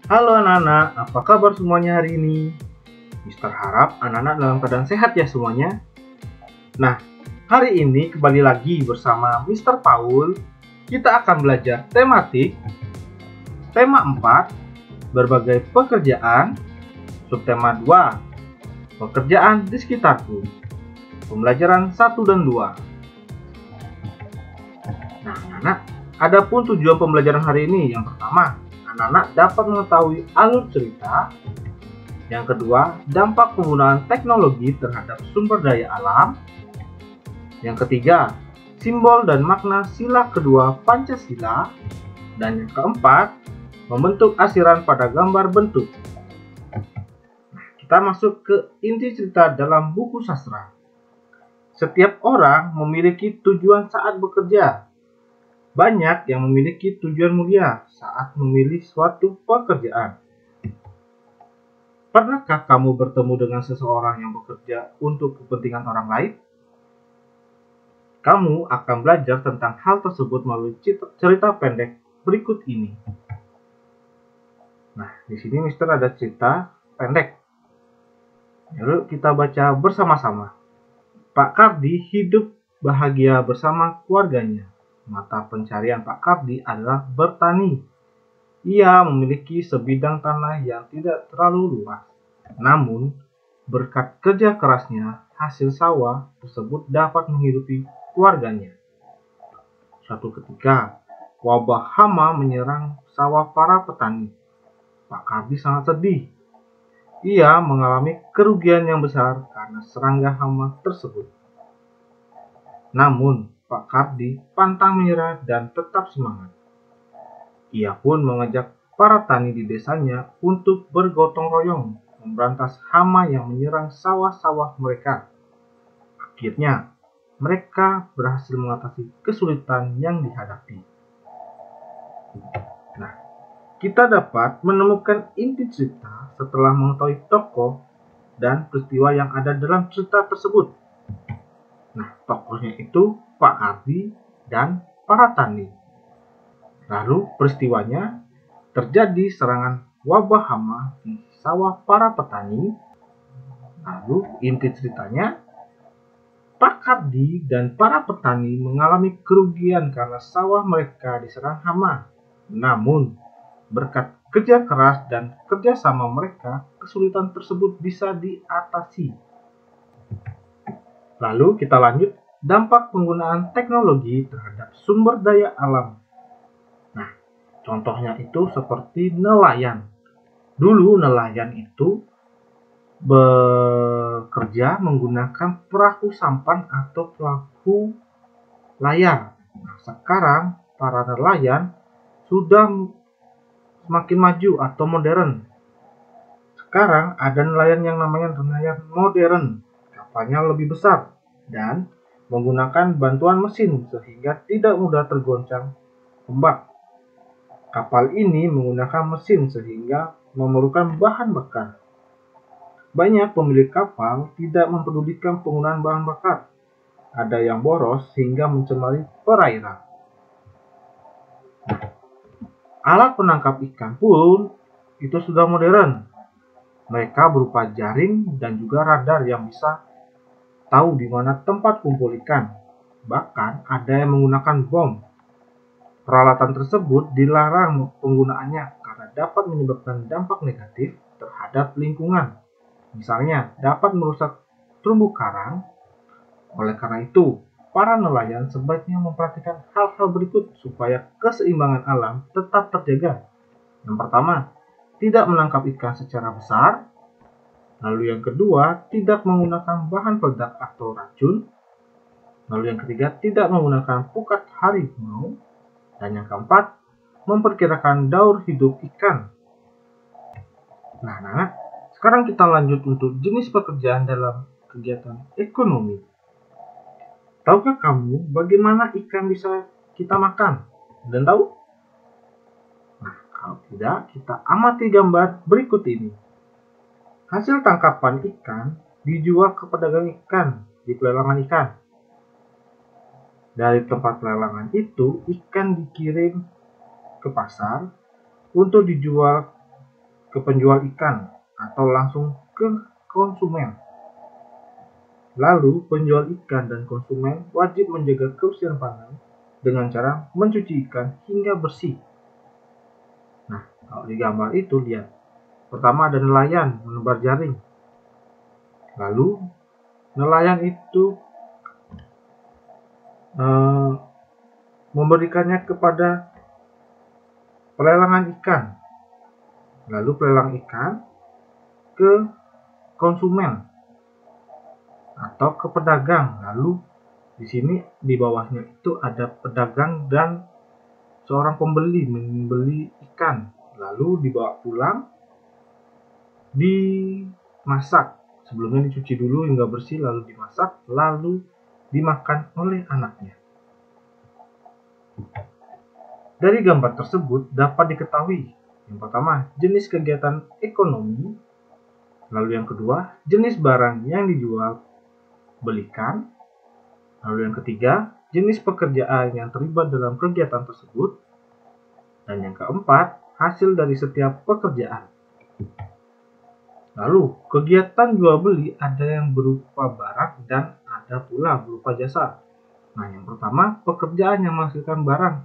Halo anak-anak, apa kabar semuanya hari ini? Mister harap anak-anak dalam keadaan sehat ya semuanya. Nah, hari ini kembali lagi bersama Mister Paul. Kita akan belajar tematik, tema 4, berbagai pekerjaan, subtema 2, pekerjaan di sekitarku. Pembelajaran 1 dan 2. Nah, anak-anak, adapun tujuan pembelajaran hari ini yang pertama, anak-anak dapat mengetahui alur cerita. Yang kedua, dampak penggunaan teknologi terhadap sumber daya alam. Yang ketiga, simbol dan makna sila kedua Pancasila. Dan yang keempat, membentuk asiran pada gambar bentuk. Kita masuk ke inti cerita dalam buku sastra. Setiap orang memiliki tujuan saat bekerja. Banyak yang memiliki tujuan mulia saat memilih suatu pekerjaan. Pernahkah kamu bertemu dengan seseorang yang bekerja untuk kepentingan orang lain? Kamu akan belajar tentang hal tersebut melalui cerita pendek berikut ini. Nah, di sini Mister ada cerita pendek. Yuk kita baca bersama-sama. Pak Kardi hidup bahagia bersama keluarganya. Mata pencarian Pak Kardi adalah bertani. Ia memiliki sebidang tanah yang tidak terlalu luas. Namun, berkat kerja kerasnya, hasil sawah tersebut dapat menghidupi keluarganya. Suatu ketika, wabah hama menyerang sawah para petani. Pak Kardi sangat sedih. Ia mengalami kerugian yang besar karena serangga hama tersebut. Namun, Pak Kardi pantang menyerah dan tetap semangat. Ia pun mengajak para tani di desanya untuk bergotong royong memberantas hama yang menyerang sawah-sawah mereka. Akhirnya, mereka berhasil mengatasi kesulitan yang dihadapi. Nah, kita dapat menemukan inti cerita setelah mengetahui tokoh dan peristiwa yang ada dalam cerita tersebut. Nah, tokohnya itu Pak Kardi dan para tani. Lalu peristiwanya terjadi serangan wabah hama di sawah para petani. Lalu inti ceritanya, Pak Kardi dan para petani mengalami kerugian karena sawah mereka diserang hama. Namun, berkat kerja keras dan kerjasama mereka, kesulitan tersebut bisa diatasi. Lalu kita lanjut, dampak penggunaan teknologi terhadap sumber daya alam. Nah, contohnya itu seperti nelayan. Dulu nelayan itu bekerja menggunakan perahu sampan atau perahu layar. Nah, sekarang para nelayan sudah semakin maju atau modern. Sekarang ada nelayan yang namanya nelayan modern. Kapalnya lebih besar dan menggunakan bantuan mesin sehingga tidak mudah tergoncang ombak. Kapal ini menggunakan mesin sehingga memerlukan bahan bakar. Banyak pemilik kapal tidak mempedulikan penggunaan bahan bakar. Ada yang boros sehingga mencemari perairan. Alat penangkap ikan pun itu sudah modern. Mereka berupa jaring dan juga radar yang bisa tahu di mana tempat kumpul ikan. Bahkan ada yang menggunakan bom. Peralatan tersebut dilarang penggunaannya karena dapat menyebabkan dampak negatif terhadap lingkungan. Misalnya, dapat merusak terumbu karang. Oleh karena itu, para nelayan sebaiknya memperhatikan hal-hal berikut supaya keseimbangan alam tetap terjaga. Yang pertama, tidak menangkap ikan secara besar. Lalu yang kedua, tidak menggunakan bahan peledak atau racun. Lalu yang ketiga, tidak menggunakan pukat harimau. Dan yang keempat, memperkirakan daur hidup ikan. Nah, sekarang kita lanjut untuk jenis pekerjaan dalam kegiatan ekonomi. Tahukah kamu bagaimana ikan bisa kita makan? Dan tahu? Nah, kalau tidak, kita amati gambar berikut ini. Hasil tangkapan ikan dijual ke pedagang ikan di pelelangan ikan. Dari tempat pelelangan itu, ikan dikirim ke pasar untuk dijual ke penjual ikan atau langsung ke konsumen. Lalu, penjual ikan dan konsumen wajib menjaga kebersihan pangan dengan cara mencuci ikan hingga bersih. Nah, kalau di gambar itu lihat, pertama ada nelayan menebar jaring. Lalu, nelayan itu memberikannya kepada pelelangan ikan. Lalu pelelang ikan ke konsumen atau ke pedagang. Lalu di sini di bawahnya itu ada pedagang dan seorang pembeli membeli ikan. Lalu dibawa pulang, dimasak. Sebelumnya dicuci dulu hingga bersih, lalu dimasak, lalu dimakan oleh anaknya. Dari gambar tersebut dapat diketahui, yang pertama, jenis kegiatan ekonomi, lalu yang kedua, jenis barang yang dijual belikan, lalu yang ketiga, jenis pekerjaan yang terlibat dalam kegiatan tersebut, dan yang keempat, hasil dari setiap pekerjaan. Lalu, kegiatan jual beli ada yang berupa barang dan ada pula berupa jasa. Nah, yang pertama, pekerjaan yang menghasilkan barang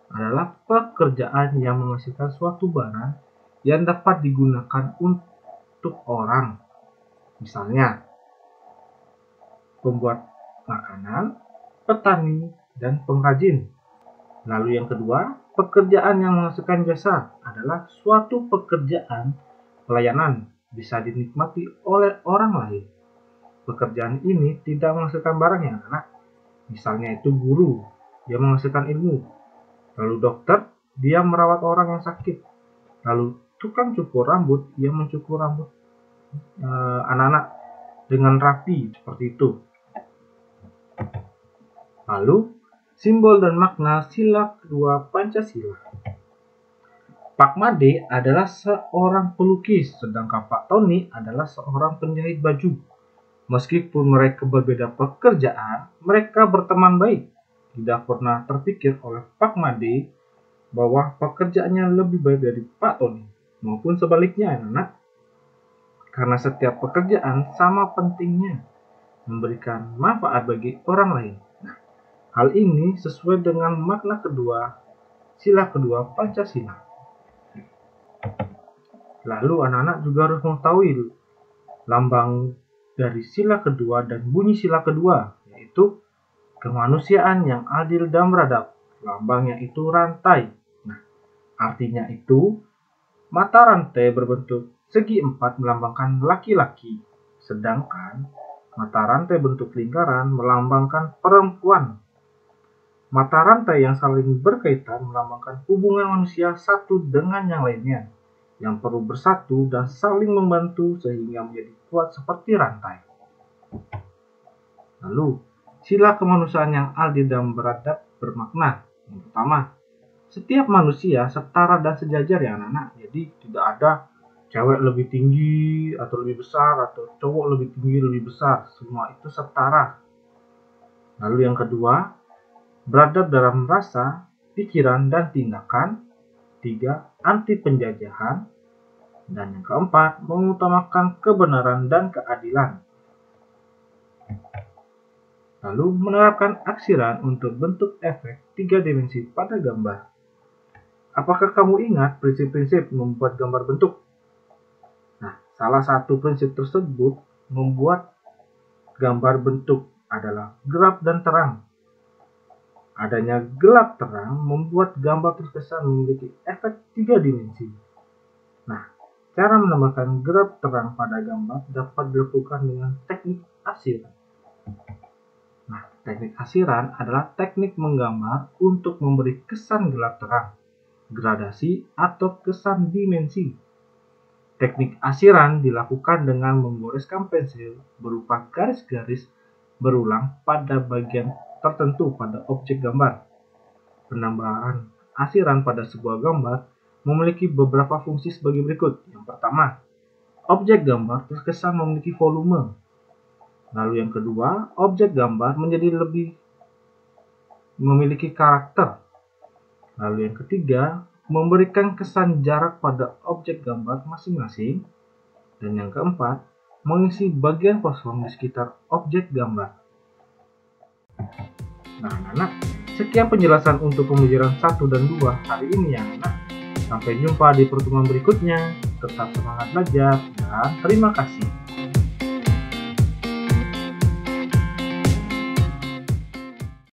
adalah pekerjaan yang menghasilkan suatu barang yang dapat digunakan untuk orang. Misalnya, pembuat makanan, petani, dan pengrajin. Lalu yang kedua, pekerjaan yang menghasilkan jasa adalah suatu pekerjaan pelayanan bisa dinikmati oleh orang lain. Pekerjaan ini tidak menghasilkan barang ya anak. Misalnya itu guru, dia menghasilkan ilmu. Lalu dokter, dia merawat orang yang sakit. Lalu tukang cukur rambut, dia mencukur rambut anak-anak dengan rapi seperti itu. Lalu simbol dan makna sila kedua Pancasila. Pak Made adalah seorang pelukis, sedangkan Pak Tony adalah seorang penjahit baju. Meskipun mereka berbeda pekerjaan, mereka berteman baik. Tidak pernah terpikir oleh Pak Made bahwa pekerjaannya lebih baik dari Pak Tony, maupun sebaliknya, anak. Karena setiap pekerjaan sama pentingnya memberikan manfaat bagi orang lain. Nah, hal ini sesuai dengan makna kedua, sila kedua Pancasila. Lalu anak-anak juga harus mengetahui lambang dari sila kedua dan bunyi sila kedua, yaitu kemanusiaan yang adil dan beradab. Lambangnya itu rantai. Nah, artinya itu mata rantai berbentuk segi empat melambangkan laki-laki, sedangkan mata rantai bentuk lingkaran melambangkan perempuan. Mata rantai yang saling berkaitan melambangkan hubungan manusia satu dengan yang lainnya, yang perlu bersatu dan saling membantu sehingga menjadi kuat seperti rantai. Lalu, sila kemanusiaan yang adil dan beradab bermakna. Yang pertama, setiap manusia setara dan sejajar ya anak-anak. Jadi tidak ada cewek lebih tinggi atau lebih besar atau cowok lebih tinggi lebih besar. Semua itu setara. Lalu yang kedua, beradab dalam rasa, pikiran, dan tindakan. 3. Anti penjajahan. Dan yang keempat, mengutamakan kebenaran dan keadilan. Lalu menerapkan aksiran untuk bentuk efek 3 dimensi pada gambar. Apakah kamu ingat prinsip-prinsip membuat gambar bentuk? Nah, salah satu prinsip tersebut membuat gambar bentuk adalah gelap dan terang. Adanya gelap terang membuat gambar terkesan memiliki efek 3 dimensi. Nah, cara menambahkan gelap terang pada gambar dapat dilakukan dengan teknik asiran. Nah, teknik asiran adalah teknik menggambar untuk memberi kesan gelap terang, gradasi, atau kesan dimensi. Teknik asiran dilakukan dengan memgoreskan pensil berupa garis-garis berulang pada bagian tertentu pada objek gambar. Penambahan asiran pada sebuah gambar memiliki beberapa fungsi sebagai berikut. Yang pertama, objek gambar terkesan memiliki volume. Lalu yang kedua, objek gambar menjadi lebih memiliki karakter. Lalu yang ketiga, memberikan kesan jarak pada objek gambar masing-masing. Dan yang keempat, mengisi bagian kosong di sekitar objek gambar. Nah, anak-anak, sekian penjelasan untuk pembelajaran 1 dan 2 hari ini ya, anak. Sampai jumpa di pertemuan berikutnya. Tetap semangat belajar dan terima kasih.